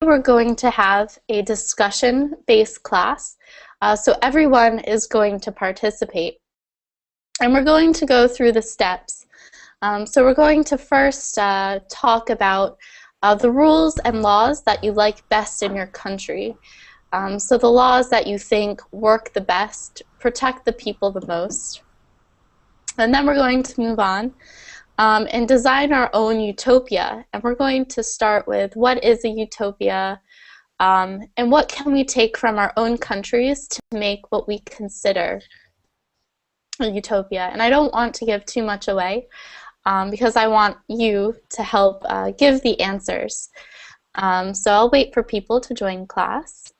We're going to have a discussion-based class, so everyone is going to participate. And we're going to go through the steps. So we're going to first talk about the rules and laws that you like best in your country. So the laws that you think work the best, protect the people the most. And then we're going to move on and design our own utopia. And we're going to start with what is a utopia and what can we take from our own countries to make what we consider a utopia. And I don't want to give too much away because I want you to help give the answers. So I'll wait for people to join class.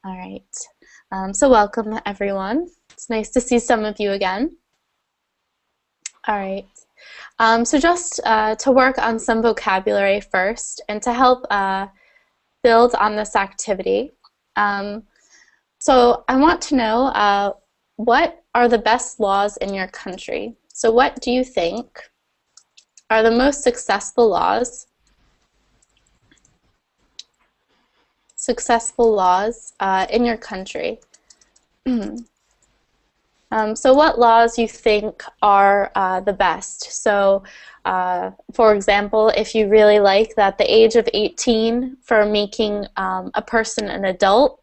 All right. So welcome, everyone. It's nice to see some of you again. All right. So just to work on some vocabulary first and to help build on this activity. So I want to know what are the best laws in your country? So what do you think are the most successful laws in your country? So what laws you think are the best? So for example, if you really like that the age of 18 for making a person an adult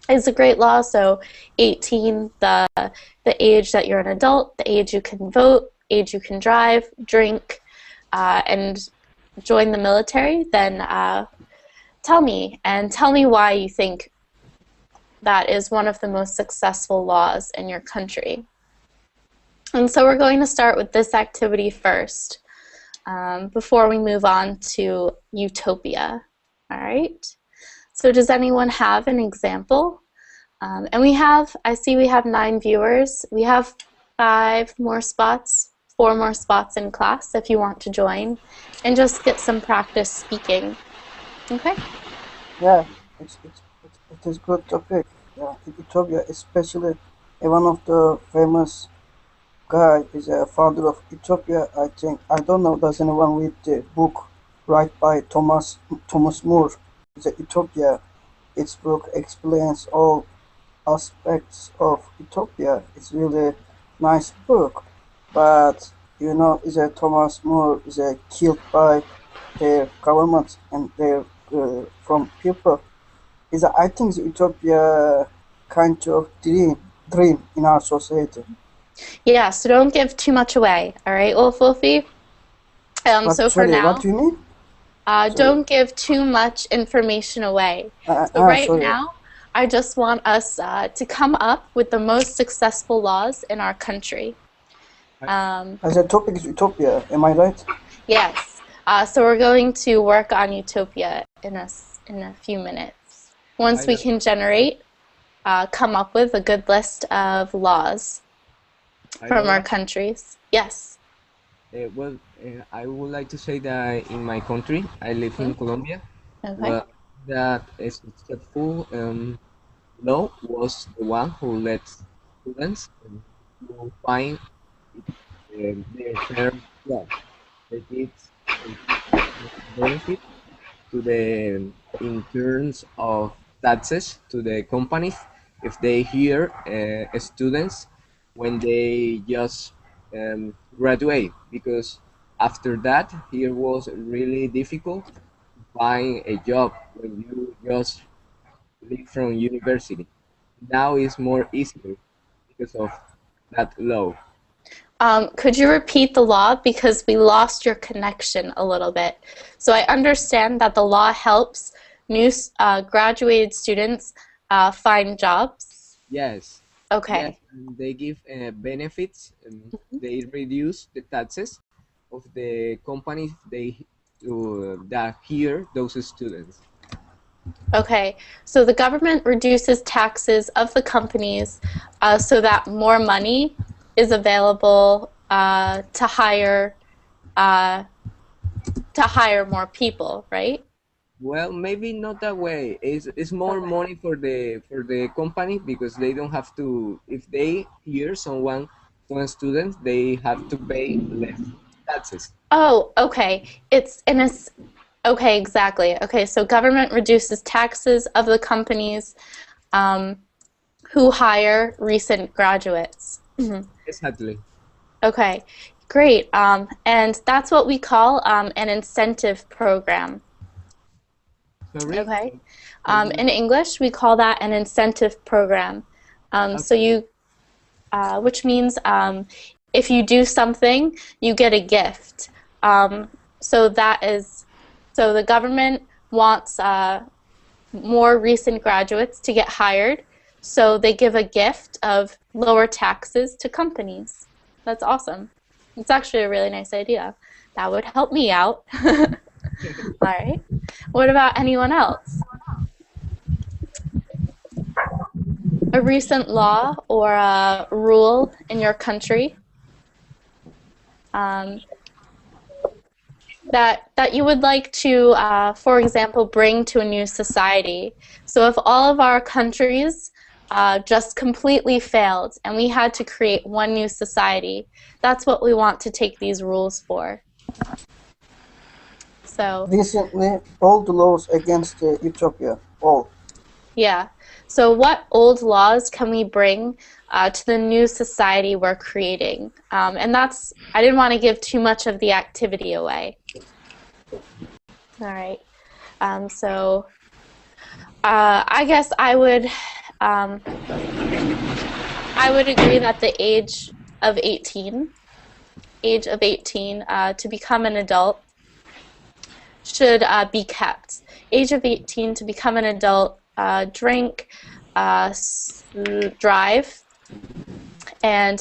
is a great law. So 18, the age that you're an adult, the age you can vote, age you can drive, drink, and join the military, then tell me why you think that is one of the most successful laws in your country. And so we're going to start with this activity first before we move on to Utopia. All right. So does anyone have an example? And I see we have 9 viewers. We have 4 more spots in class if you want to join and just get some practice speaking. Okay? Yeah, it is good topic. Yeah, in Utopia, especially one of the famous guy is a father of Utopia. I think I don't know. Does anyone read the book right by Thomas More? It's a Utopia. Its book explains all aspects of Utopia. It's really nice book, but is a Thomas More is a killed by their government and their from people. I think the Utopia kind of dream in our society. Yeah, so don't give too much away, all right, Wolfie? So for now, what do you mean? Don't give too much information away. So right now, I just want us to come up with the most successful laws in our country. As a topic is Utopia, am I right? Yes. So we're going to work on Utopia in a few minutes. Once we can come up with a good list of laws from our countries. Yes. Well, I would like to say that in my country, I live in Colombia. Okay. Well, that a successful law was the one who lets students to find their fair job. That gives benefit to the in terms of taxes to the companies if they hire students when they just graduate, because after that here was really difficult to find a job when you just leave from university. Now it's more easier because of that law. Could you repeat the law, because we lost your connection a little bit? So I understand that the law helps new graduated students find jobs. Yes. Okay. Yes, and they give benefits. They reduce the taxes of the companies that hire those students. Okay, so the government reduces taxes of the companies so that more money is available to hire more people, right? Well, maybe not that way. It's more money for the company, because they don't have to, if they hire someone to students, they have to pay less taxes. Oh, okay. It's in a okay, exactly. Okay, so government reduces taxes of the companies um, who hire recent graduates. Exactly. Okay, great. And that's what we call an incentive program. Sorry, Okay. can you? In English, we call that an incentive program. So Okay. which means if you do something, you get a gift. Um, so that is, so the government wants more recent graduates to get hired. So they give a gift of lower taxes to companies. That's awesome. It's actually a really nice idea. That would help me out. All right. What about anyone else? A recent law or a rule in your country um, that you would like to, for example, bring to a new society. So if all of our countries just completely failed and we had to create one new society, that's what we want to take these rules for. So Recently, all the laws against Utopia, all. yeah. So what old laws can we bring to the new society we're creating? And that's, I didn't want to give too much of the activity away. All right. So I guess I would agree that the of 18, age of 18 to become an adult should be kept. Age of 18 to become an adult, drink, drive, and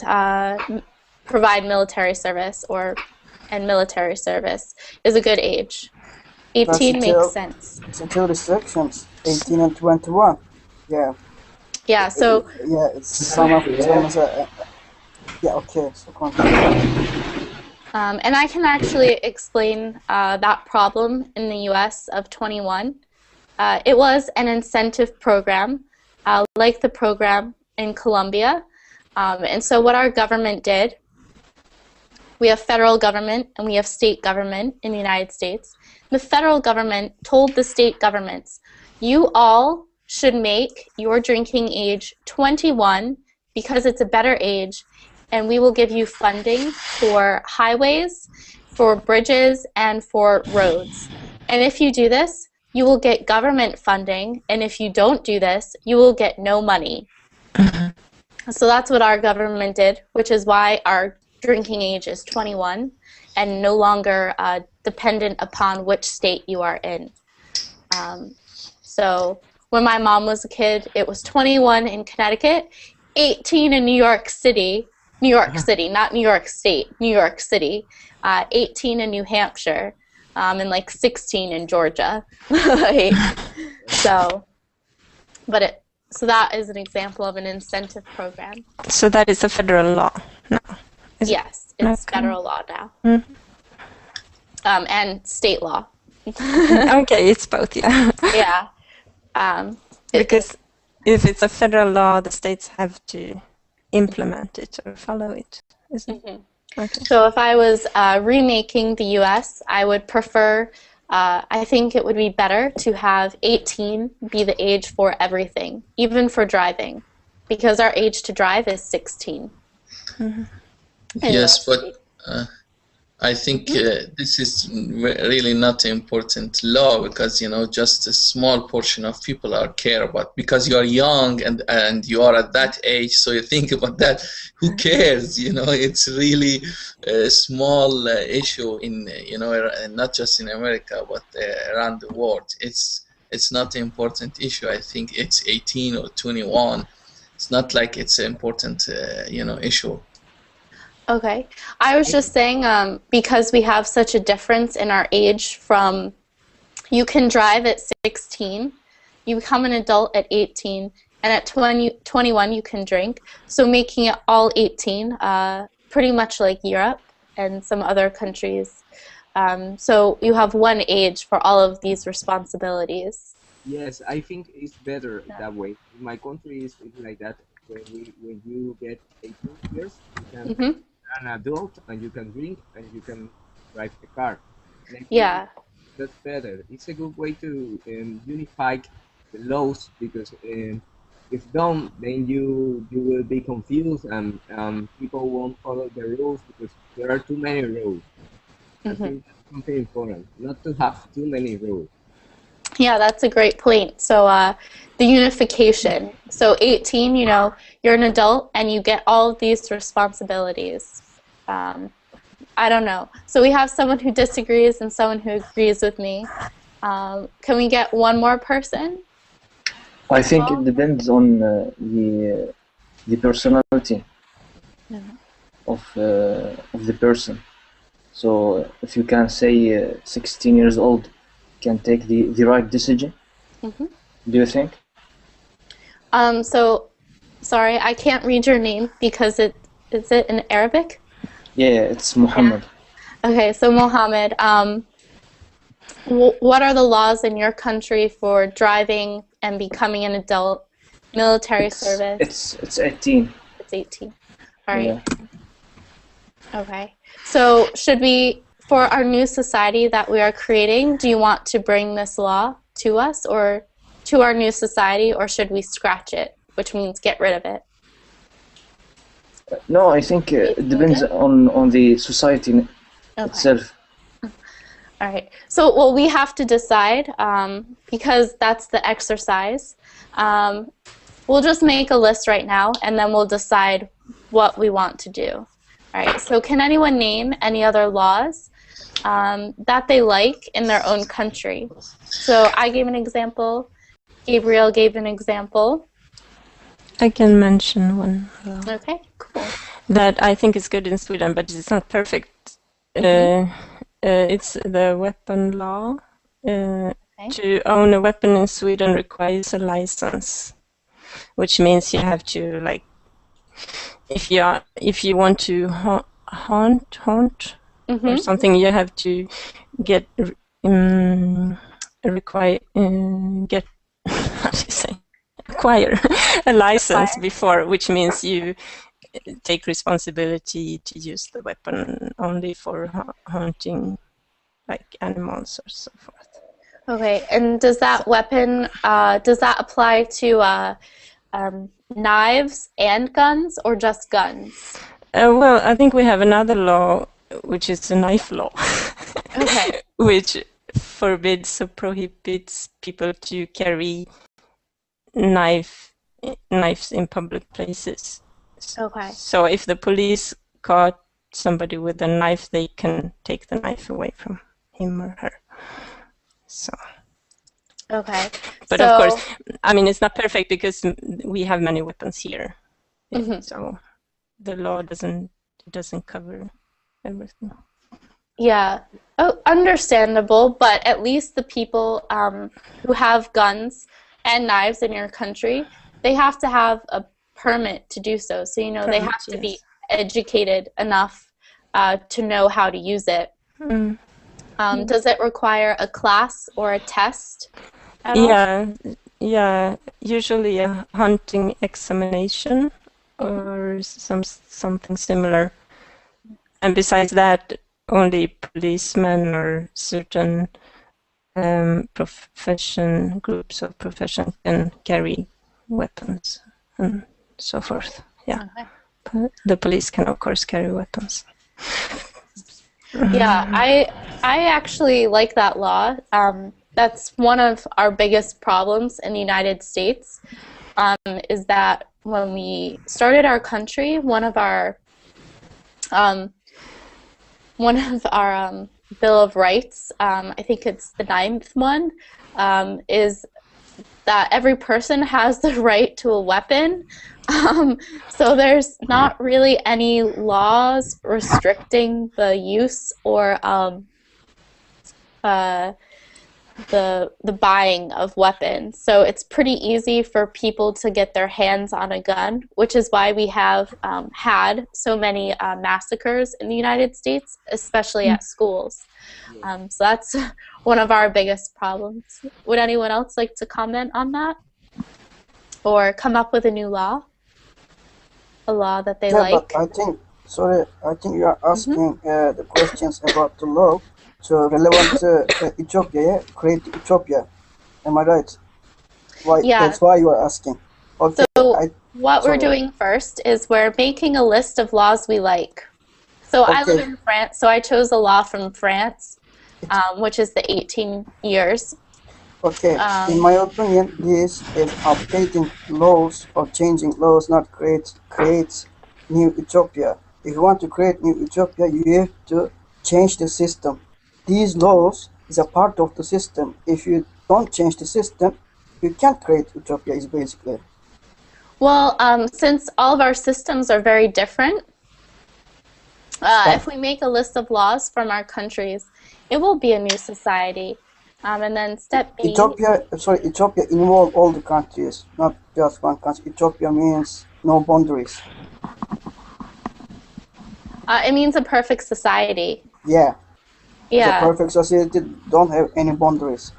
provide military service and military service is a good age. That's 18 makes until sense. it's until restrictions, 18 and 21. Yeah, Yeah, so yeah. It's some as a yeah. Okay, so continue. and I can actually explain that problem in the US of 21. It was an incentive program, like the program in Colombia. And so what our government did, we have federal government and we have state government in the United States. The federal government told the state governments, you all should make your drinking age 21 because it's a better age, and we will give you funding for highways, for bridges, and for roads. And if you do this, you will get government funding, and if you don't do this, you will get no money. So that's what our government did, which is why our drinking age is 21 and no longer dependent upon which state you are in. So when my mom was a kid, it was 21 in Connecticut, 18 in New York City, not New York State, New York City, 18 in New Hampshire, and like 16 in Georgia. so, so that is an example of an incentive program. So that is a federal law now? Yes, it's Okay. federal law now. Mm-hmm. And state law. Okay, it's both, yeah. Yeah. Because if it's a federal law, the states have to implement it or follow it, isn't it? Okay. So if I was remaking the US, I would prefer, I think it would be better to have 18 be the age for everything, even for driving, because our age to drive is 16. Mm-hmm. Yes, but I think this is really not an important law because, you know, just a small portion of people are care about, because you are young and you are at that age, so you think about that, who cares, you know, it's really a small issue in, you know, not just in America, but around the world. It's not an important issue. I think it's 18 or 21. It's not like it's an important, you know, issue. Okay. I was just saying, because we have such a difference in our age from, you can drive at 16, you become an adult at 18, and at 21 you can drink. So making it all 18, pretty much like Europe and some other countries. So you have one age for all of these responsibilities. Yes, I think it's better that way. In my country, it's like that. when you get 18 years, you can Mm-hmm. an adult and you can drink and you can drive a car. And I think Yeah. that's better. It's a good way to unify the laws because if don't, then you will be confused and people won't follow the rules because there are too many rules. I Mm-hmm. think that's something important, not to have too many rules. Yeah, that's a great point. So the unification. So 18, you're an adult and you get all of these responsibilities. Um, I don't know. So we have someone who disagrees and someone who agrees with me. Can we get one more person? I think it depends on the personality of the person. So if you can say 16 years old can take the right decision, Mm-hmm. do you think? So, sorry, I can't read your name because is it in Arabic? Yeah, it's Muhammad. Okay, so Mohammed, what are the laws in your country for driving and becoming an adult, military service? It's 18. It's 18. All right. Yeah. Okay. So should we, for our new society that we are creating, do you want to bring this law to us or to our new society, or should we scratch it, which means get rid of it? No, I think it depends on the society itself. All right. So, well, we have to decide because that's the exercise. We'll just make a list right now, and then we'll decide what we want to do. All right. So, can anyone name any other laws that they like in their own country? So, I gave an example. Gabriel gave an example. I can mention one law Okay, cool. that I think is good in Sweden, but it's not perfect. It's the weapon law. To own a weapon in Sweden requires a license, which means you have to, like, if you want to hunt or something, you have to get get how do you say, acquire a license before, which means you take responsibility to use the weapon only for hunting, like animals or so forth. Okay, and does that weapon, does that apply to knives and guns or just guns? Well, I think we have another law, which is a knife law, Okay. which forbids or prohibits people to carry knives in public places. Okay. So if the police caught somebody with a knife, they can take the knife away from him or her. So. Okay. But of course, I mean, it's not perfect because we have many weapons here. So the law doesn't cover everything. Yeah. Oh, understandable, but at least the people who have guns and knives in your country, they have to have a permit to do so. So, they have to be educated enough to know how to use it. Does it require a class or a test at all? Yeah. Usually a hunting examination or something similar. And besides that, only policemen or certain groups of profession can carry weapons and so forth. Yeah. Okay. The police can, of course, carry weapons. Yeah, I actually like that law. That's one of our biggest problems in the United States, is that when we started our country, one of our Bill of Rights, I think it's the 9th one, is that every person has the right to a weapon. So there's not really any laws restricting the use or the buying of weapons. So it's pretty easy for people to get their hands on a gun, which is why we have had so many massacres in the United States, especially at schools. So that's one of our biggest problems. Would anyone else like to comment on that? Or come up with a new law? a law that they Yeah, like. but I think, sorry, I think you are asking the questions about the law to relevant to Ethiopia, yeah? Create Utopia. Am I right? Why? Yeah, That's why you are asking. Okay, so what we're sorry. doing first is we're making a list of laws we like. So I live Okay, in France, so I chose a law from France, which is the 18 years. okay. In Um, my opinion, this is updating laws or changing laws, not creates new utopia. If you want to create new utopia, you have to change the system. These laws is a part of the system. If you don't change the system, you can't create utopia. Is basically. well, since all of our systems are very different, if we make a list of laws from our countries, it will be a new society. And then step B, Ethiopia involve all the countries, not just one country. Ethiopia means no boundaries. it means a perfect society. Yeah, it's a Yeah. perfect society. Don't have any boundaries.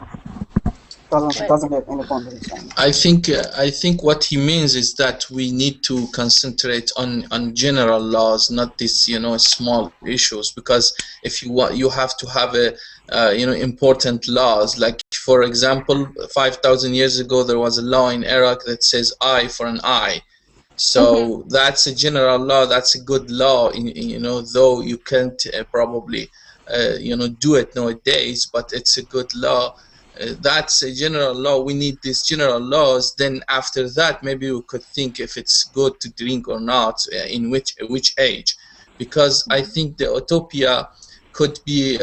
Doesn't But, doesn't have any boundaries. I think what he means is that we need to concentrate on general laws, not these small issues. Because if you want, you have to have a important laws. Like for example, 5,000 years ago, there was a law in Iraq that says eye for an eye. So that's a general law. That's a good law. Though you can't probably do it nowadays, but it's a good law. That's a general law. We need these general laws. Then after that, maybe we could think if it's good to drink or not, in which age. Because I think the utopia could be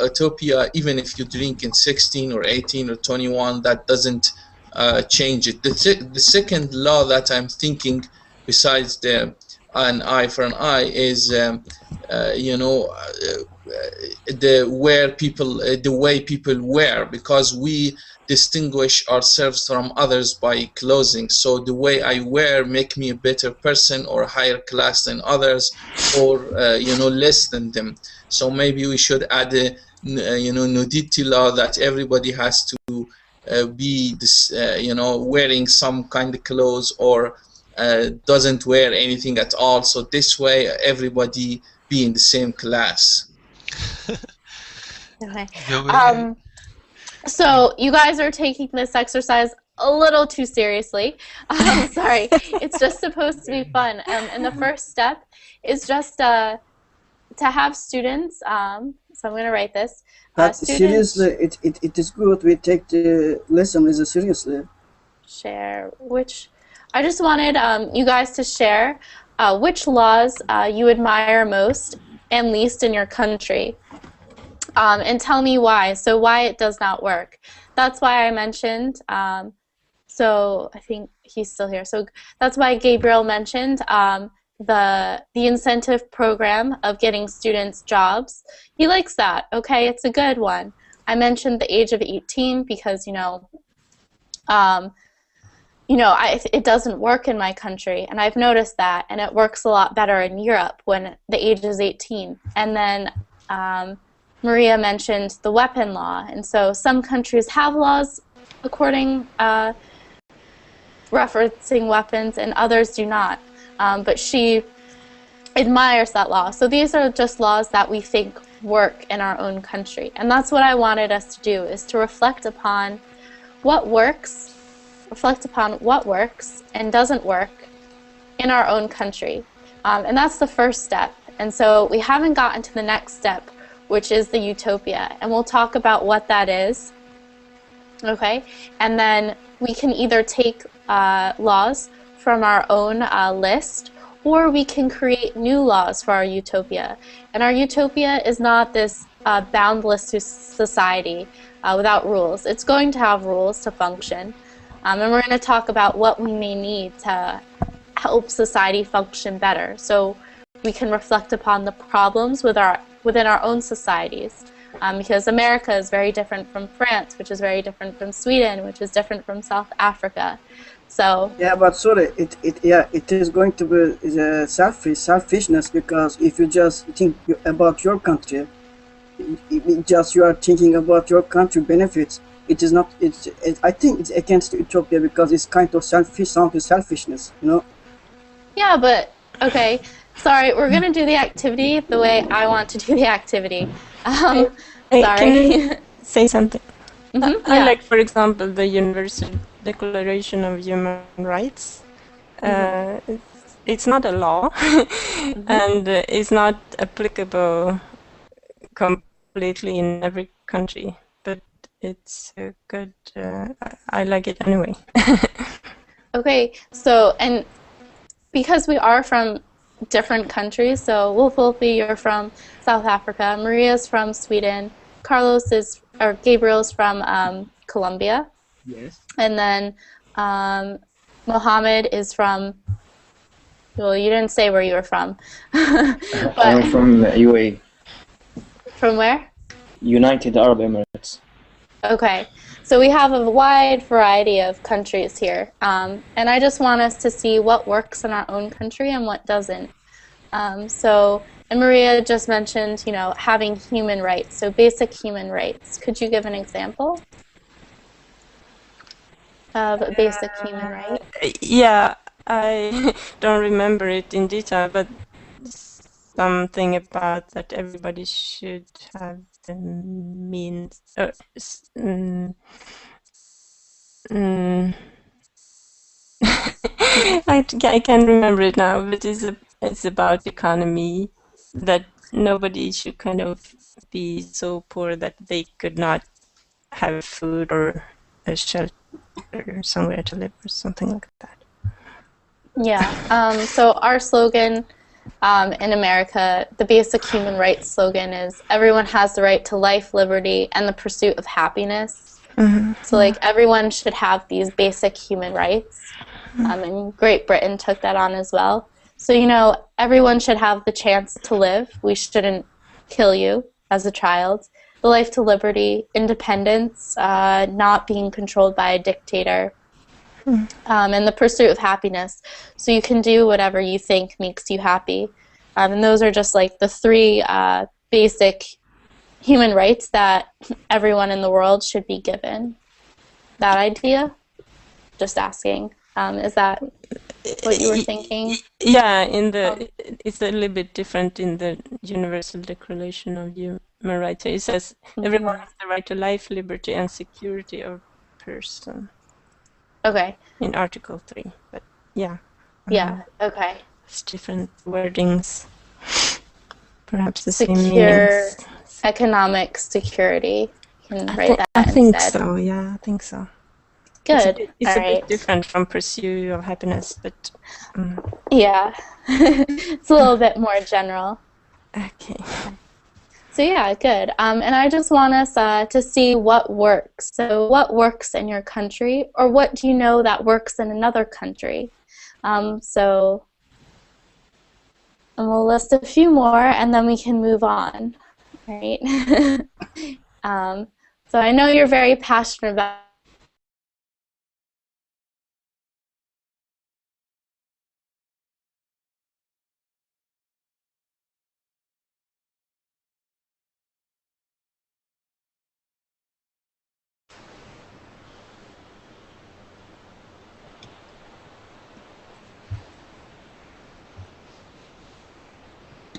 utopia even if you drink in 16 or 18 or 21. That doesn't change it. The second law that I'm thinking, besides the an eye for an eye, is the way people wear, because we distinguish ourselves from others by clothing. So the way I wear make me a better person or higher class than others, or less than them. So maybe we should add a nudity law, that everybody has to be this wearing some kind of clothes, or doesn't wear anything at all. So this way everybody be in the same class. okay. So you guys are taking this exercise a little too seriously. Sorry, it's just supposed to be fun. And the first step is just to have students. So I'm going to write this. But seriously, it is good. We take the lesson as seriously. Share which. I just wanted you guys to share which laws you admire most and least in your country. And tell me why. So why it does not work. That's why I mentioned, so I think he's still here. So that's why Gabriel mentioned the incentive program of getting students jobs. He likes that. Okay, it's a good one. I mentioned the age of 18 because, it doesn't work in my country, and I've noticed that, and it works a lot better in Europe when the age is 18. And then Maria mentioned the weapon law, and so some countries have laws according referencing weapons, and others do not. But she admires that law. So these are just laws that we think work in our own country, and that's what I wanted us to do, is to reflect upon what works and doesn't work in our own country. And that's the first step. And so we haven't gotten to the next step, which is the utopia. And we'll talk about what that is. Okay? And then we can either take laws from our own list, or we can create new laws for our utopia. And our utopia is not this boundless society without rules. It's going to have rules to function. And we're going to talk about what we may need to help society function better, so we can reflect upon the problems within our own societies. Because America is very different from France, which is very different from Sweden, which is different from South Africa. So yeah, but sorry, it is going to be selfishness, because if you just think about your country, you are thinking about your country benefits. It is not. I think it's against utopia, because it's kind of selfishness. Yeah, but Okay, sorry, we're gonna do the activity the way I want to do the activity. Hey, Sorry. can I say something? I Yeah. like, for example, the Universal Declaration of Human Rights. It's not a law, and it's not applicable completely in every country, but it's a good. I like it anyway. Okay, so, and because we are from different countries, so Wolfie, you're from South Africa, Maria's from Sweden, Gabriel's from Colombia, Yes. and then Mohammed is from, well, you didn't say where you were from. I'm from UAE. From where? United Arab Emirates. Okay, so we have a wide variety of countries here, and I just want us to see what works in our own country and what doesn't. And Maria just mentioned, having human rights, so basic human rights. Could you give an example of a basic human right? Yeah, I don't remember it in detail, but something about that everybody should have the means. I can't remember it now, but it's about economy, that nobody should kind of be so poor that they could not have food or a shelter or somewhere to live or something like that. Yeah. So our slogan in America, the basic human rights slogan is everyone has the right to life, liberty, and the pursuit of happiness. So like everyone should have these basic human rights. And Great Britain took that on as well. So, everyone should have the chance to live. We shouldn't kill you as a child. The life to liberty, independence, not being controlled by a dictator, and the pursuit of happiness. So you can do whatever you think makes you happy. And those are just like the three basic human rights that everyone in the world should be given. That idea? Just asking. Is that what you were thinking? Yeah, it's a little bit different in the Universal Declaration of Human Rights. It says everyone has the right to life, liberty, and security of person. Okay. In Article 3, but yeah. Yeah. Okay. It's different wordings. Perhaps the same meanings. Economic security. You can write that I think instead. so. Yeah, I think so. Good. It's a bit different from pursuit of happiness, but yeah, it's a little bit more general. Okay. So yeah, good. And I just want us to see what works. So what works in your country, or what do you know that works in another country? And we'll list a few more, and then we can move on. Right? So I know you're very passionate about.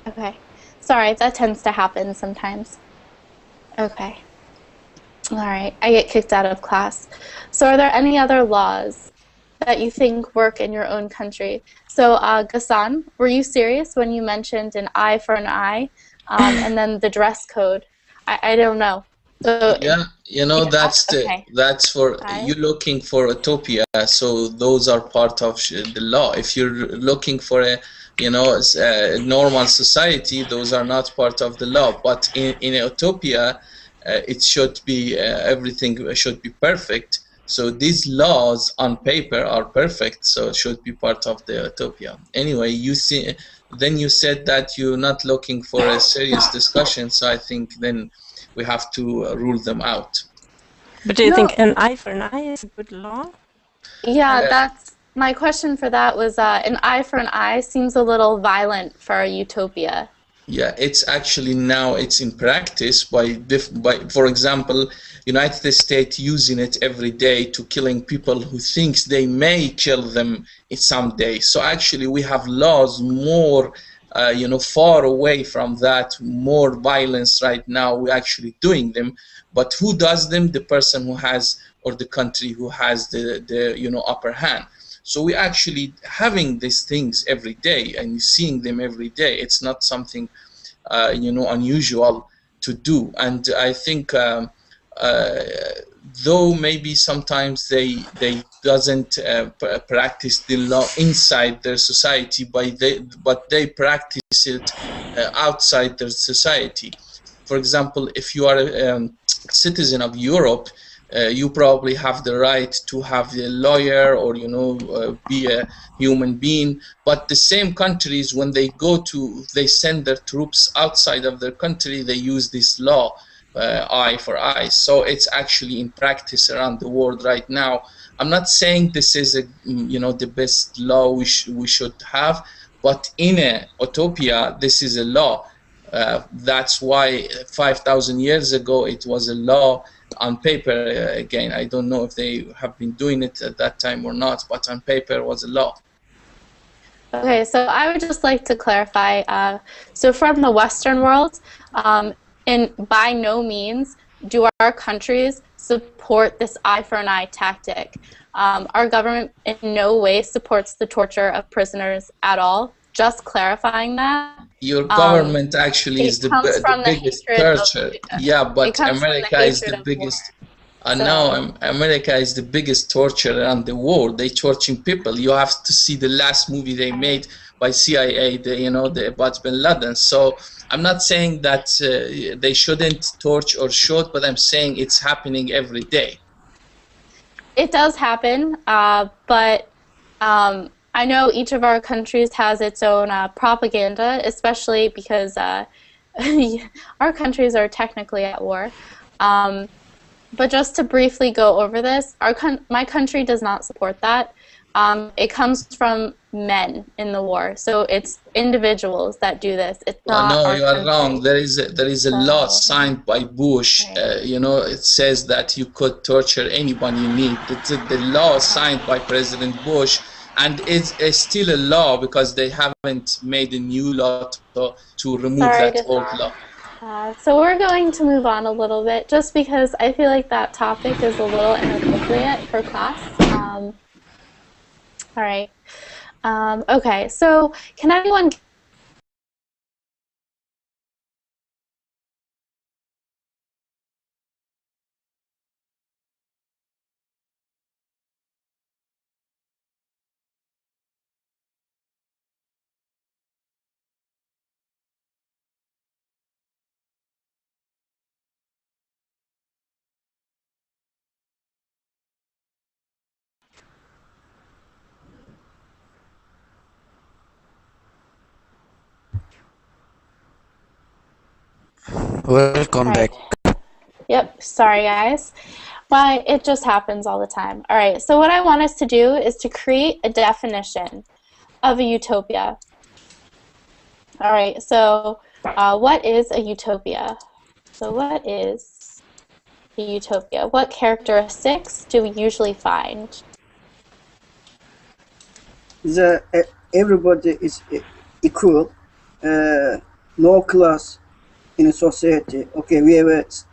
Okay. Sorry, that tends to happen sometimes. Okay. All right. I get kicked out of class. So are there any other laws that you think work in your own country? So Ghassan, were you serious when you mentioned an eye for an eye and then the dress code? I don't know. So, yeah, that's for you looking for Utopia. So those are part of the law. If you're looking for a normal society, those are not part of the law. But in Utopia, it should be everything should be perfect. So these laws on paper are perfect. So it should be part of the Utopia. Anyway, then you said that you're not looking for a serious discussion. So I think then we have to rule them out. But do you think an eye for an eye is a good law? Yeah, that's my question for that was an eye for an eye seems a little violent for a utopia. Yeah, it's actually now it's in practice by for example, United States using it every day to killing people who thinks they may kill them someday. So actually we have laws more far away from that, more violence right now. We're actually doing them, but who does them? The person who has, or the country who has the upper hand. So we're actually having these things every day and seeing them every day. It's not something unusual to do. And I think though maybe sometimes they doesn't practice the law inside their society, but they practice it outside their society. For example, if you are a citizen of Europe, you probably have the right to have a lawyer, or be a human being. But the same countries, when they send their troops outside of their country, they use this law, eye for eye. So it's actually in practice around the world right now. I'm not saying this is the best law we should have, but in a utopia, this is a law. That's why 5,000 years ago it was a law on paper. Again, I don't know if they have been doing it at that time or not, but on paper it was a law. Okay, so I would just like to clarify. So from the Western world, and by no means do our countries support this eye for an eye tactic. Our government in no way supports the torture of prisoners at all. Just clarifying that. Your government actually is the biggest torture. Yeah, but America is the biggest. No, America is the biggest torture around the world. They torturing people. You have to see the last movie they made by CIA, about Bin Laden. So I'm not saying that they shouldn't torture or should, but I'm saying it's happening every day. It does happen, but I know each of our countries has its own propaganda, especially because our countries are technically at war. But just to briefly go over this, my country does not support that. It comes from men in the war, so it's individuals that do this. It's not. No, you are wrong. There is a law signed by Bush. Right. It says that you could torture anyone you need. It's the law signed by President Bush, and it's still a law because they haven't made a new law to remove that old law. So we're going to move on a little bit, just because I feel like that topic is a little inappropriate for class. All right. Okay, so can anyone... Welcome back. Yep, sorry guys. But it just happens all the time. All right, so what I want us to do is to create a definition of a utopia. All right, so what is a utopia? So what is a utopia? What characteristics do we usually find? Everybody is equal, no class in a society. Okay,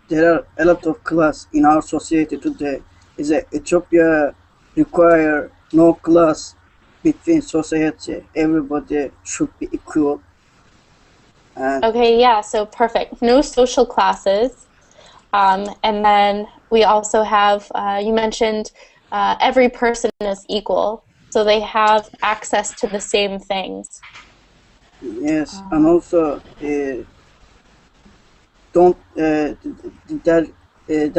there are a lot of class in our society today. Utopia require no class between society. Everybody should be equal. Okay, yeah, so perfect. No social classes. And then we also have, you mentioned every person is equal, so they have access to the same things. Yes, and also there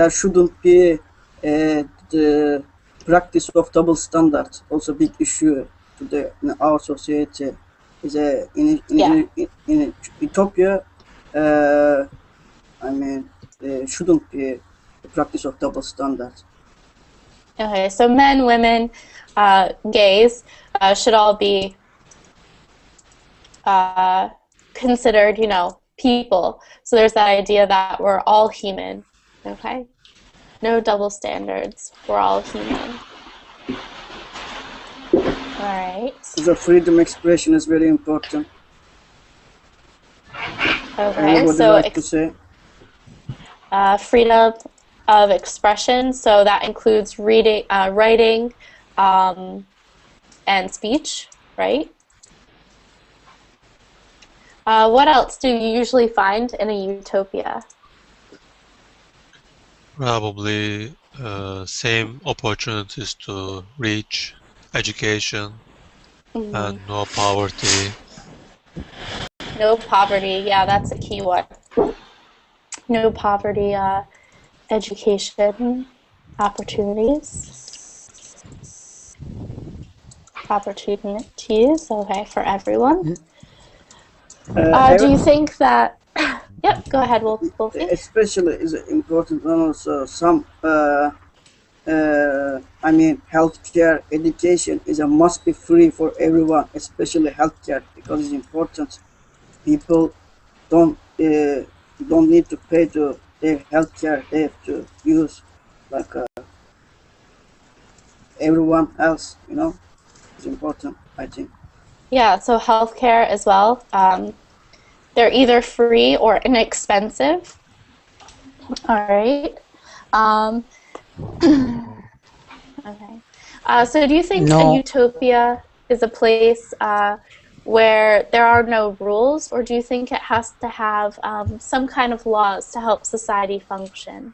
shouldn't be the practice of double standards. Also, big issue today in our society is in Utopia. I mean, there shouldn't be the practice of double standards. Okay, so men, women, gays should all be considered, you know, people. So there's that idea that we're all human, okay? No double standards. We're all human. All right. The freedom expression is very important. Okay, what would so you like to say? Freedom of expression. So that includes reading, writing, and speech, right? What else do you usually find in a utopia? Probably same opportunities to reach education and no poverty. No poverty, yeah, that's a key one. No poverty, education, opportunities, okay, for everyone. Do you think that, yep, go ahead, Wolfie. Especially is important and also some, I mean, healthcare, education is a must be free for everyone, especially healthcare, because it's important. People don't need to pay to their healthcare. They have to use like everyone else, you know. It's important, I think. Yeah, so healthcare as well. They're either free or inexpensive. All right. Okay. So do you think a utopia is a place where there are no rules, or do you think it has to have some kind of laws to help society function?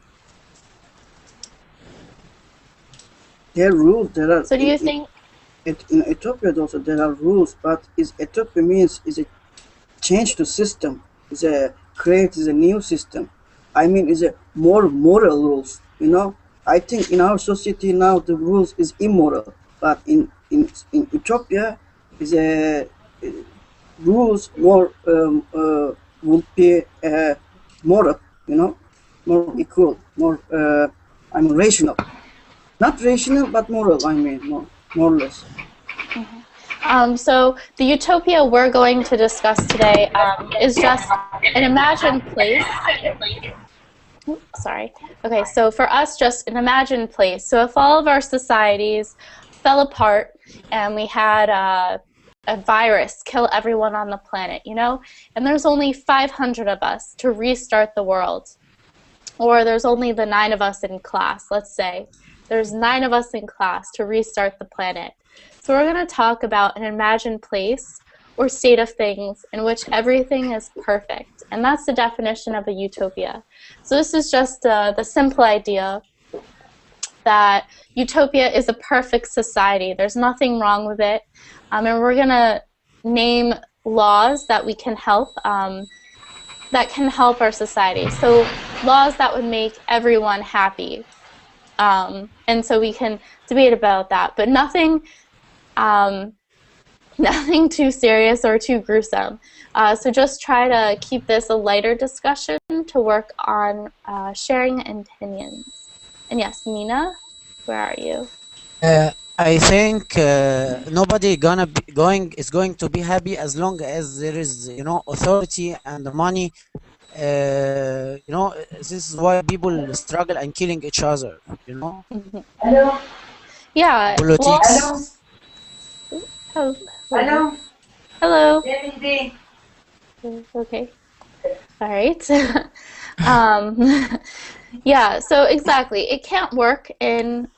There are rules. There are. So do you think? In Utopia also there are rules, but Utopia means is a change to system. Is a create is a new system. I mean, is a more moral rules. You know, I think in our society now the rules is immoral, but in Utopia is a rules more would be moral. You know, more equal, more I mean rational. Not rational, but moral. I mean, more or less. So the utopia we're going to discuss today is just an imagined place. Oops, sorry. Okay, so for us, just an imagined place. So if all of our societies fell apart and we had a virus kill everyone on the planet, you know, and there's only 500 of us to restart the world, or there's only the 9 of us in class, let's say. There's 9 of us in class to restart the planet. So we're going to talk about an imagined place or state of things in which everything is perfect. And that's the definition of a utopia. So this is just the simple idea that utopia is a perfect society. There's nothing wrong with it. And we're going to name laws that we can help, that can help our society. So laws that would make everyone happy. And so we can debate about that, but nothing too serious or too gruesome. So just try to keep this a lighter discussion to work on sharing opinions. And yes, Nina, where are you? I think nobody is going to be happy as long as there is, you know, authority and money. You know, this is why people struggle and killing each other, you know. Hello. Yeah. Politics. Well, hello. Hello. Okay. All right. Yeah. So exactly, it can't work in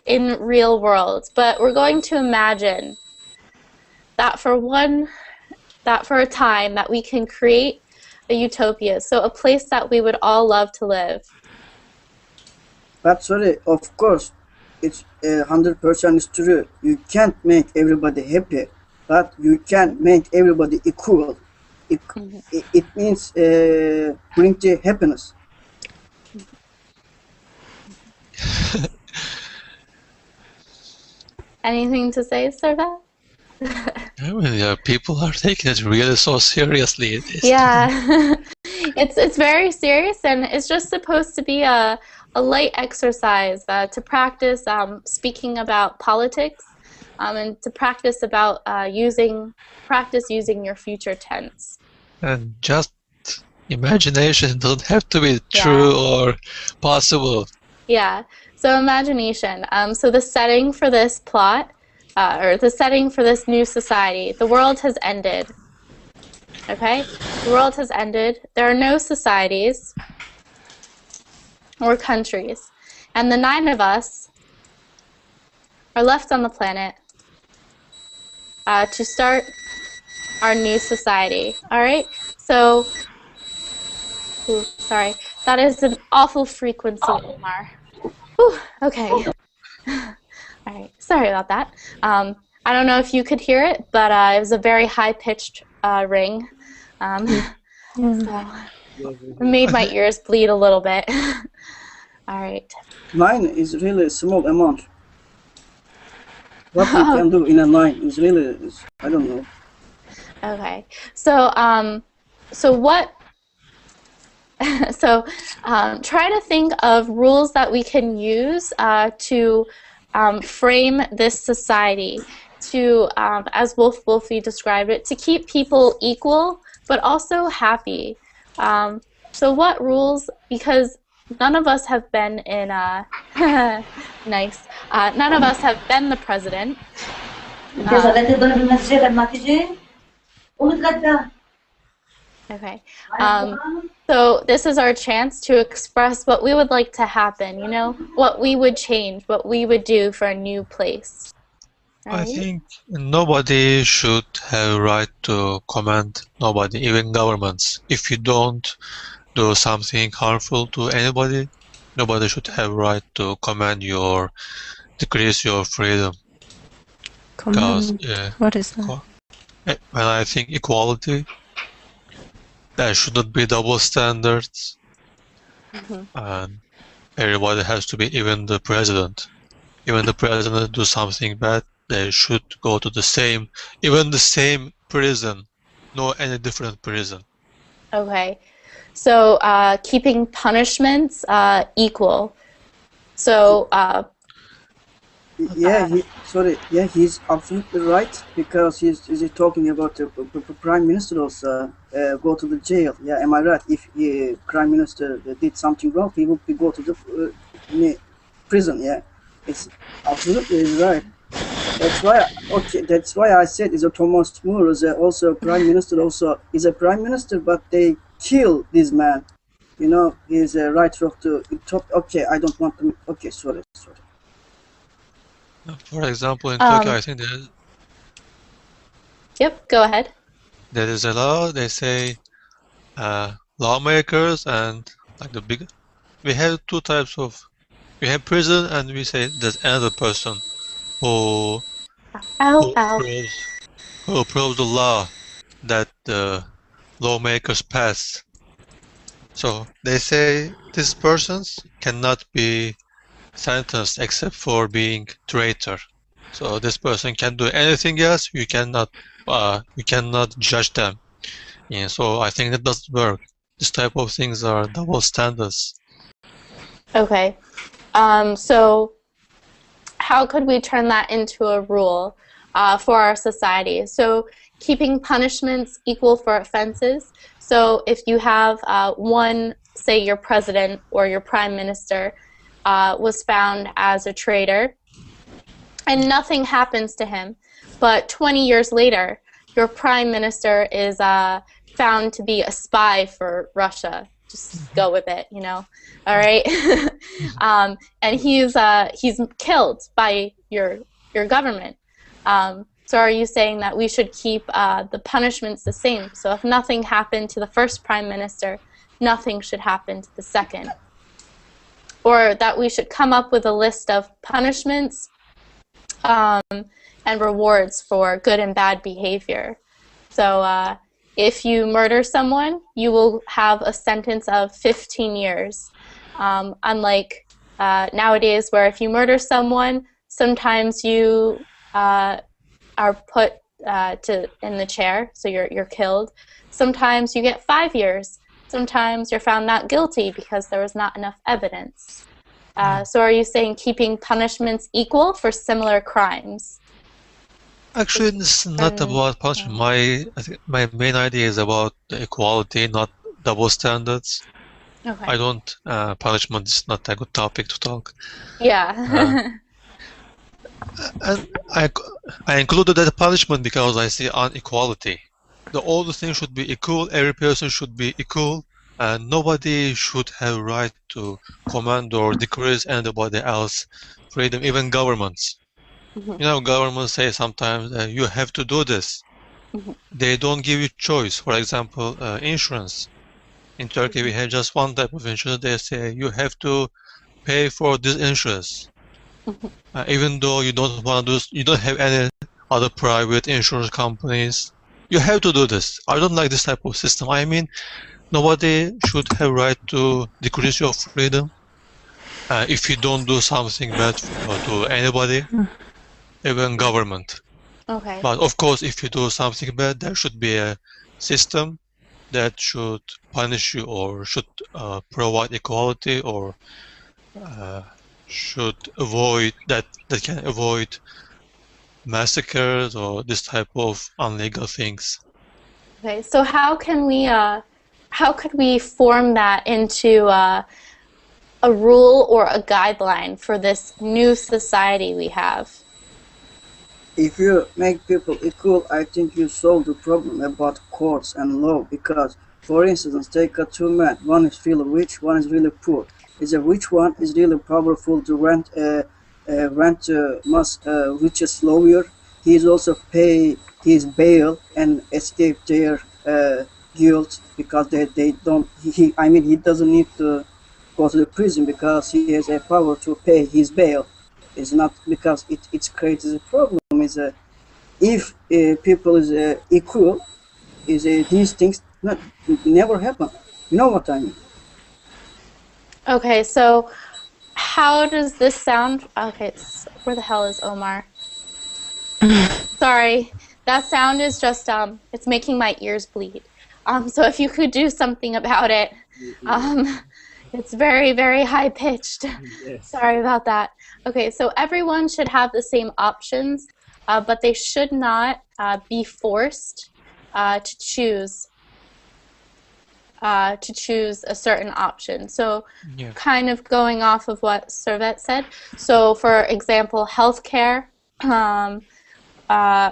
real world, but we're going to imagine that for a time that we can create a utopia, so a place that we would all love to live. But sorry, of course, it's 100% true. You can't make everybody happy, but you can make everybody equal. It means bring the happiness. Anything to say, Sarva? I mean, yeah, people are taking it really so seriously. Yeah, it's very serious, and it's just supposed to be a light exercise to practice speaking about politics, and to practice about using your future tense. And just imagination doesn't have to be true or possible. Yeah. So imagination. So the setting for this plot, or the setting for this new society, the world has ended. Okay? The world has ended. There are no societies or countries. And the 9 of us are left on the planet to start our new society. All right? So, sorry. That is an awful frequency, Omar. Whew, okay. All right. Sorry about that. I don't know if you could hear it, but it was a very high-pitched ring. So it made my ears bleed a little bit. All right. 9 is really a small amount. What we can do in a 9 is really, I don't know. Okay. So, so what? So, try to think of rules that we can use to frame this society, to, as Wolfie described it, to keep people equal but also happy. So, what rules? Because none of us have been in nice. None of us have been the president. Okay. So this is our chance to express what we would like to happen, you know, what we would change, what we would do for a new place. Right? I think nobody should have right to command nobody, even governments. If you don't do something harmful to anybody, nobody should have right to command you or decrease your freedom. Command? What is that? When I think equality, there shouldn't be double standards, and everybody has to be, even the president. Even the president do something bad, they should go to the same, even the same prison, no any different prison. Okay, so keeping punishments equal. So he's absolutely right, because he's talking about the prime minister also go to the jail. Yeah, am I right? If prime minister did something wrong, he would go to the prison. Yeah, it's absolutely right. That's why I said is a Thomas More is also prime minister. Also is a prime minister, but they kill this man. You know, he's a writer of the Utopia. Okay, I don't want to. Okay, sorry. For example, in Turkey, I think Yep, go ahead. There is a law. They say lawmakers and like the big. We have two types of. We have prison, and we say there's another person who approves the law that the lawmakers pass. So they say these persons cannot be sentenced except for being traitor. So this person can do anything else. You cannot judge them. Yeah, so I think that doesn't work. This type of things are double standards. Okay. So how could we turn that into a rule for our society? So keeping punishments equal for offenses. So if you have one, say your president or your prime minister was found as a traitor and nothing happens to him, but 20 years later, your prime minister is found to be a spy for Russia. Just go with it, you know. All right, and he's killed by your government. So are you saying that we should keep the punishments the same? So if nothing happened to the first prime minister, nothing should happen to the second, or that we should come up with a list of punishments and rewards for good and bad behavior. So if you murder someone, you will have a sentence of 15 years. Unlike nowadays, where if you murder someone, sometimes you are put in the chair, so you're killed. Sometimes you get 5 years. Sometimes you're found not guilty because there was not enough evidence. So are you saying keeping punishments equal for similar crimes? Actually, this is not about punishment. I think my main idea is about the equality, not double standards. Okay. I don't. Punishment is not a good topic to talk. Yeah. And I included that punishment because I see inequality. All the things should be equal. Every person should be equal, and nobody should have right to command or decrease anybody else freedom. Even governments. Mhm. You know, governments say sometimes you have to do this. Mhm. They don't give you choice. For example, insurance. In Turkey, we have just one type of insurance. They say you have to pay for this insurance. Even though you don't want to do, you don't have any other private insurance companies. You have to do this. I don't like this type of system. I mean, nobody should have right to decrease your freedom if you don't do something bad to anybody, even government. Okay. But of course, if you do something bad, there should be a system that should punish you or should provide equality or should avoid that can avoid massacres or this type of illegal things. Okay. So how could we form that into a rule or a guideline for this new society we have? If you make people equal, I think you solve the problem about courts and law because, for instance, take two men. One is really rich, one is really poor. Is a rich one is really powerful to rent must richest lawyer. He is also pay his bail and escape their guilt because they don't. He doesn't need to go to the prison because he has a power to pay his bail. It's not because it creates a problem. Is if people is equal, is these things never happen. You know what I mean? Okay. So how does this sound? Okay. Where the hell is Omar? Sorry. That sound is just it's making my ears bleed. So if you could do something about it. It's very, very high pitched. Yes. Sorry about that. Okay, so everyone should have the same options, but they should not be forced to choose a certain option. So Yeah. kind of going off of what Servet said. So for example, healthcare,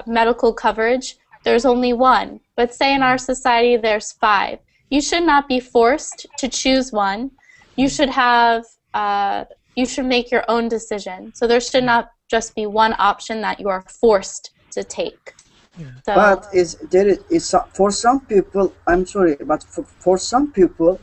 medical coverage, there's only one. But say in our society there's 5. You should not be forced to choose one. You should have you should make your own decision. So there should not just be one option that you are forced to take. Yeah. So, But is for some people, I'm sorry, but for some people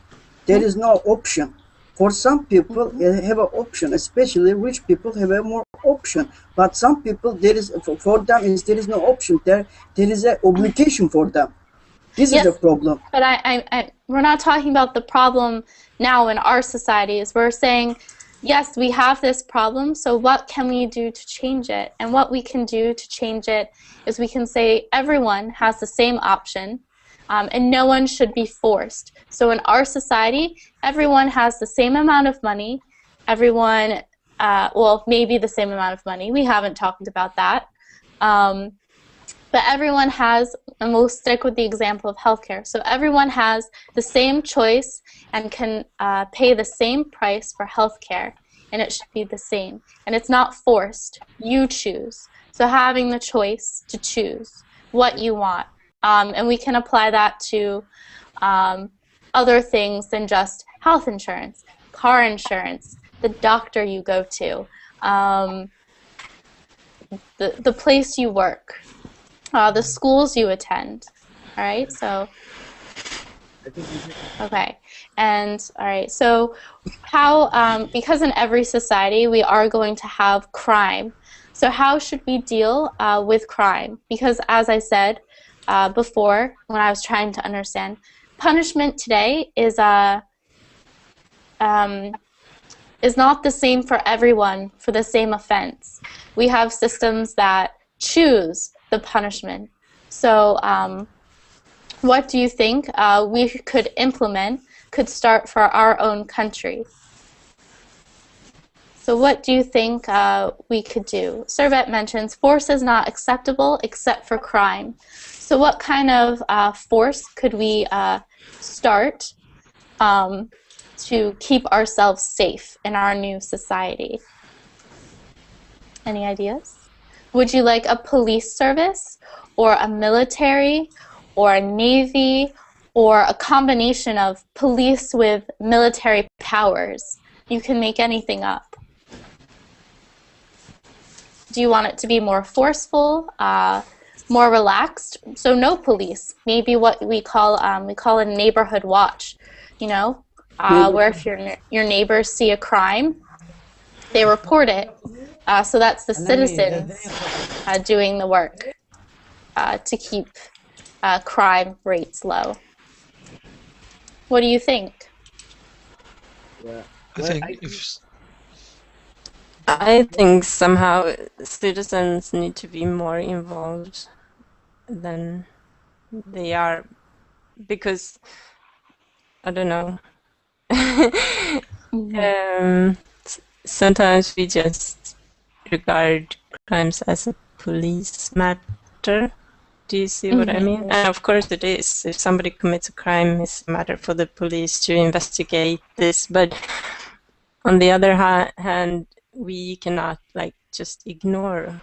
there is no option. For some people have an option, especially rich people have a more option. But some people there is for them is there is no option. There is an obligation for them. This is yes, the problem. but we're not talking about the problem now in our societies. We're saying, yes, we have this problem, so what can we do to change it? And what we can do to change it is we can say everyone has the same option, and no one should be forced. So in our society, everyone has the same amount of money. Everyone, well, maybe the same amount of money. We haven't talked about that. But everyone has, and we'll stick with the example of healthcare. So everyone has the same choice and can pay the same price for healthcare, and it should be the same. And it's not forced. You choose. So having the choice to choose what you want. And we can apply that to other things than just health insurance, car insurance, the doctor you go to, the place you work. The schools you attend. All right, so okay, and all right, so how because in every society we are going to have crime, so how should we deal with crime? Because as I said before, when I was trying to understand, punishment today is not the same for everyone for the same offense. We have systems that choose the punishment. So what do you think we could implement, could start for our own country? So what do you think we could do? Servet mentions force is not acceptable except for crime. So what kind of force could we start to keep ourselves safe in our new society? Any ideas? Would you like a police service or a military or a navy or a combination of police with military powers? You can make anything up. Do you want it to be more forceful, more relaxed? So no police. Maybe what we call a neighborhood watch. You know, where if your neighbors see a crime, they report it. So that's the citizens doing the work to keep crime rates low. What do you think? Yeah. I think if I think somehow citizens need to be more involved than they are, because I don't know. Sometimes we just regard crimes as a police matter. Do you see what I mean? And of course it is. If somebody commits a crime, it's a matter for the police to investigate this. But on the other hand, we cannot just ignore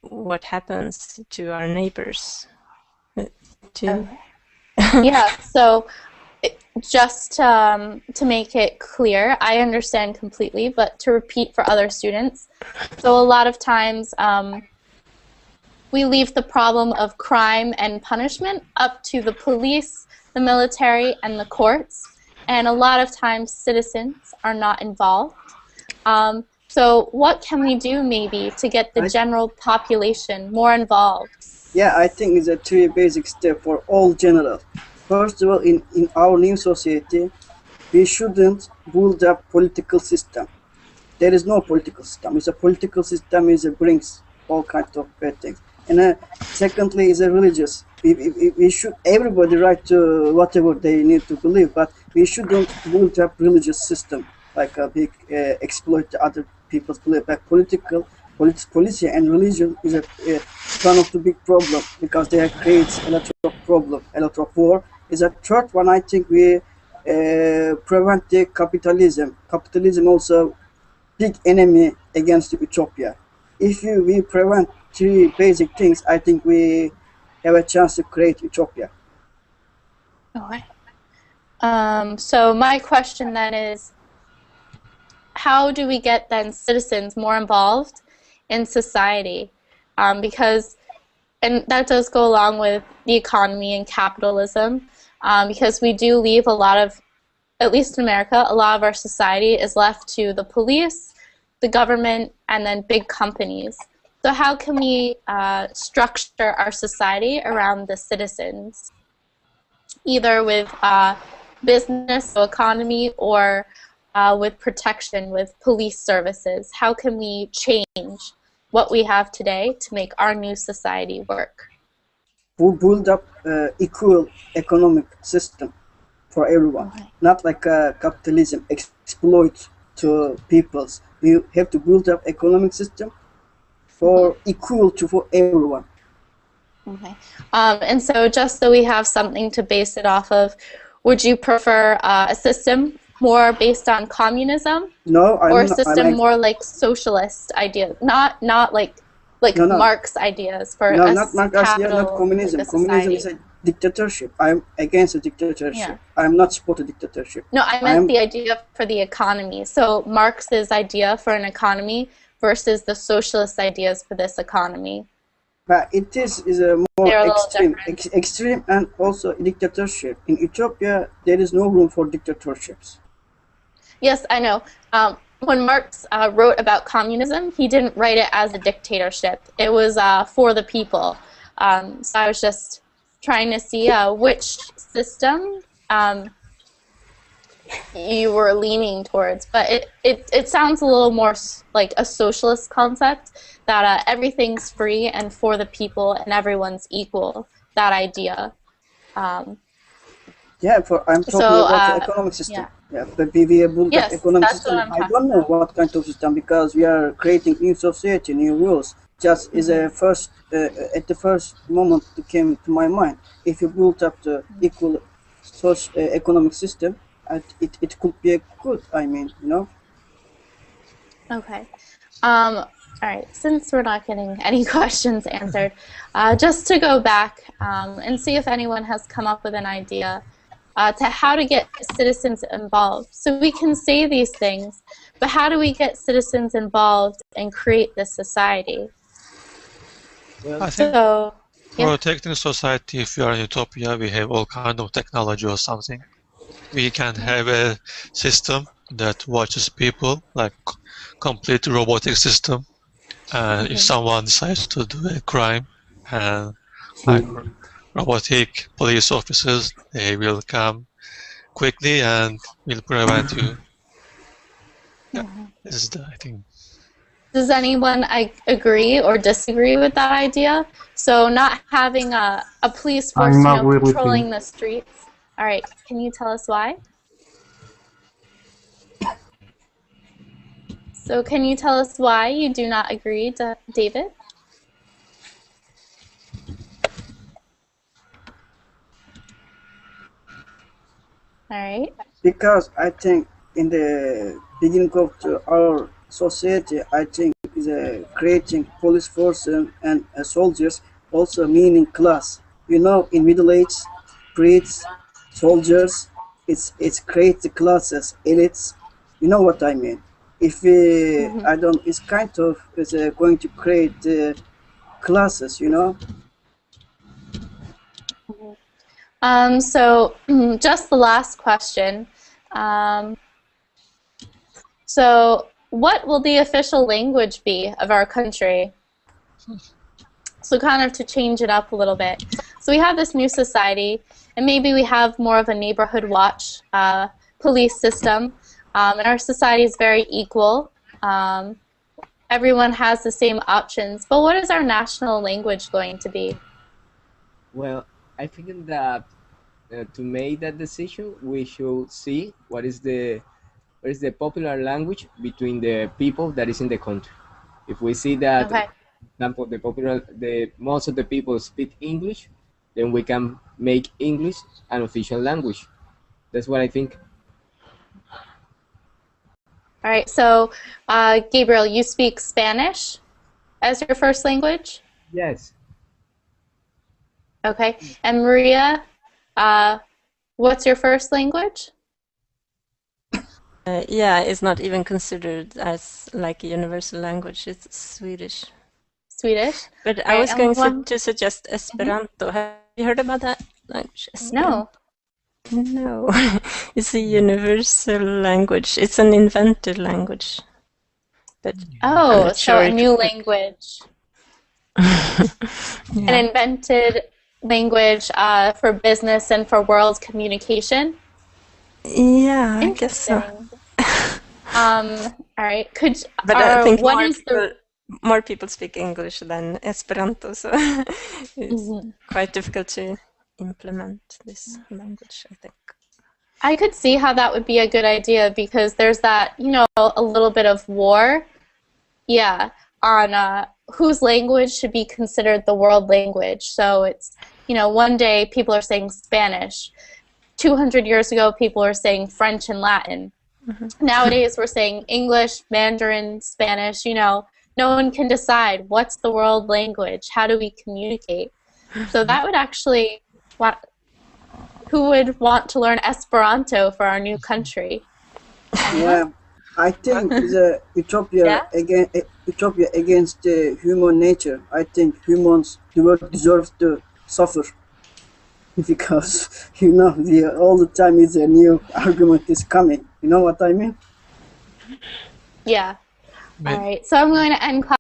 what happens to our neighbors. Yeah, so just to make it clear, I understand completely, but to repeat for other students, so a lot of times we leave the problem of crime and punishment up to the police, the military, and the courts, and a lot of times citizens are not involved. So what can we do maybe to get the general population more involved? Yeah, I think it's a three basic step for all general. First of all, in our new society, we shouldn't build a political system. There is no political system. It's a political system brings all kinds of bad things. And secondly, is a religious. We should everybody right to whatever they need to believe, but we shouldn't build up religious system like a big exploit other people's belief. Like policy and religion is one of the big problem because they create a lot of problem, a lot of war. Is a third one. I think we prevent the capitalism. Capitalism also big enemy against Utopia. If we prevent three basic things, I think we have a chance to create Utopia. Okay. So my question then is, how do we get then citizens more involved in society? Because, and that does go along with the economy and capitalism, because we do leave a lot of, at least in America, a lot of our society is left to the police, the government, and then big companies. So how can we structure our society around the citizens, either with business, so economy, or with protection, with police services? How can we change what we have today to make our new society work? We build up equal economic system for everyone, not like capitalism exploit to peoples. We have to build up economic system for equal to for everyone. Okay. And so just so we have something to base it off of, would you prefer a system more based on communism? No, or a system more like socialist ideas, not like Marx ideas for no, a not Marx idea, not communism. Communism is a dictatorship. I'm against a dictatorship. Yeah. I'm not support a dictatorship. No, I meant the idea for the economy. So Marx's idea for an economy versus the socialist ideas for this economy. But it is a more extreme and also dictatorship. In Utopia, there is no room for dictatorships. Yes, I know. When Marx wrote about communism, he didn't write it as a dictatorship. It was for the people. So I was just trying to see which system you were leaning towards. But it sounds a little more like a socialist concept, that everything's free and for the people and everyone's equal, that idea. Yeah, I'm talking about the economic system. Yeah. Yeah, but we build up Yes, economic that's what system. I'm I talking don't know about. what kind of system because we are creating new society, new rules. Just is a first at the first moment that came to my mind. If you build up the equal social economic system, it could be a good. I mean, you know. Okay. All right, since we're not getting any questions answered, just to go back and see if anyone has come up with an idea to how to get citizens involved. So we can say these things, but how do we get citizens involved and create this society? Well, I think So, yeah. protecting society, if we are in Utopia, we have all kind of technology or something. We can have a system that watches people, like complete robotic system. And if someone decides to do a crime, and like robotic police officers, they will come quickly and will prevent you. Yeah, this is the, I think. Does anyone agree or disagree with that idea? So not having a police force, I'm agree with him. patrolling the streets. All right, can you tell us why? So can you tell us why you do not agree, David? All right. Because I think in the beginning of our society, I think is creating police force and soldiers also meaning class. You know, in Middle Age, priests, soldiers, it's create the classes, elites. You know what I mean? If we, I don't, it's kind of is going to create classes. You know. So just the last question. So what will the official language be of our country? So kind of to change it up a little bit. So we have this new society, and maybe we have more of a neighborhood watch police system, and our society is very equal. Everyone has the same options, but what is our national language going to be? Well, I think that to make that decision, we should see what is the popular language between the people that is in the country. If we see that, Okay. for example, most of the people speak English, then we can make English an official language. That's what I think. All right, so Gabriel, you speak Spanish as your first language? Yes. Okay, and Maria, what's your first language? Yeah, it's not even considered as like a universal language. It's Swedish. Swedish? But I was going to suggest Esperanto. Have you heard about that language? No. No. It's a universal language. It's an invented language. But oh, so a new language. An invented language for business and for world communication? Yeah, I guess so. All right. But I think more people speak English than Esperanto, so it's quite difficult to implement this language, I think. I could see how that would be a good idea because there's that, a little bit of war, on whose language should be considered the world language. So it's, one day people are saying Spanish. 200 years ago, people were saying French and Latin. Nowadays, we're saying English, Mandarin, Spanish. No one can decide what's the world language. How do we communicate? So that would actually, who would want to learn Esperanto for our new country? Yeah, I think the Utopia against human nature. I think humans deserve to suffer. Because all the time is a new argument is coming. You know what I mean? Yeah. All right. So I'm going to end class.